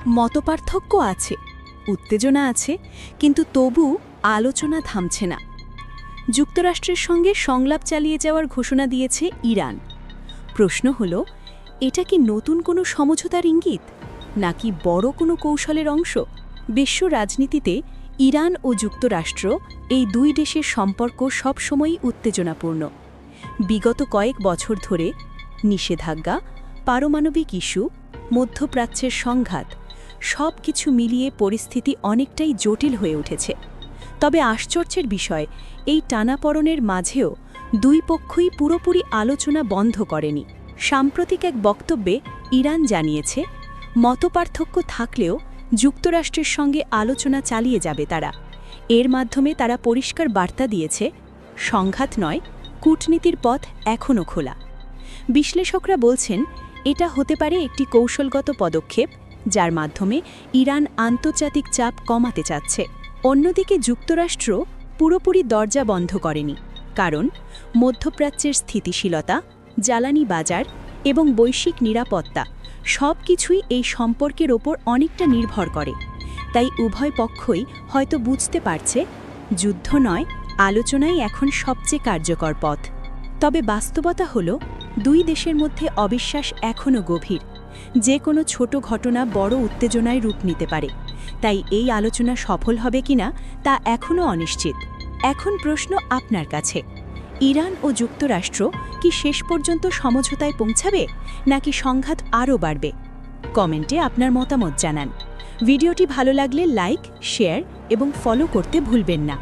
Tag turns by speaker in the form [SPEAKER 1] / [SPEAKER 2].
[SPEAKER 1] মতপার্থক্য আছে, উত্তেজনা আছে, কিন্তু তবু আলোচনা থামছে না। যুক্তরাষ্ট্রের সঙ্গে সংলাপ চালিয়ে যাওয়ার ঘোষণা দিয়েছে ইরান। প্রশ্ন হল, এটা কি নতুন কোনো সমঝোতার ইঙ্গিত, নাকি বড় কোনো কৌশলের অংশ? বিশ্ব রাজনীতিতে ইরান ও যুক্তরাষ্ট্র, এই দুই দেশের সম্পর্ক সবসময়ই উত্তেজনাপূর্ণ। বিগত কয়েক বছর ধরে নিষেধাজ্ঞা, পারমাণবিক ইস্যু, মধ্যপ্রাচ্যের সংঘাত সব কিছু মিলিয়ে পরিস্থিতি অনেকটাই জটিল হয়ে উঠেছে। তবে আশ্চর্যের বিষয়, এই টানাপড়নের মাঝেও দুই পক্ষই পুরোপুরি আলোচনা বন্ধ করেনি। সাম্প্রতিক এক বক্তব্যে ইরান জানিয়েছে, মতপার্থক্য থাকলেও যুক্তরাষ্ট্রের সঙ্গে আলোচনা চালিয়ে যাবে তারা। এর মাধ্যমে তারা পরিষ্কার বার্তা দিয়েছে, সংঘাত নয়, কূটনীতির পথ এখনও খোলা। বিশ্লেষকরা বলছেন, এটা হতে পারে একটি কৌশলগত পদক্ষেপ, যার মাধ্যমে ইরান আন্তর্জাতিক চাপ কমাতে চাচ্ছে। অন্যদিকে যুক্তরাষ্ট্র পুরোপুরি দরজা বন্ধ করেনি, কারণ মধ্যপ্রাচ্যের স্থিতিশীলতা, জ্বালানি বাজার এবং বৈশ্বিক নিরাপত্তা সব কিছুই এই সম্পর্কের ওপর অনেকটা নির্ভর করে। তাই উভয় পক্ষই হয়তো বুঝতে পারছে, যুদ্ধ নয়, আলোচনাই এখন সবচেয়ে কার্যকর পথ। তবে বাস্তবতা হল, দুই দেশের মধ্যে অবিশ্বাস এখনও গভীর। যে কোনো ছোট ঘটনা বড় উত্তেজনায় রূপ নিতে পারে। তাই এই আলোচনা সফল হবে কিনা তা এখনও অনিশ্চিত। এখন প্রশ্ন আপনার কাছে, ইরান ও যুক্তরাষ্ট্র কি শেষ পর্যন্ত সমঝোতায় পৌঁছাবে, নাকি সংঘাত আরও বাড়বে? কমেন্টে আপনার মতামত জানান। ভিডিওটি ভালো লাগলে লাইক, শেয়ার এবং ফলো করতে ভুলবেন না।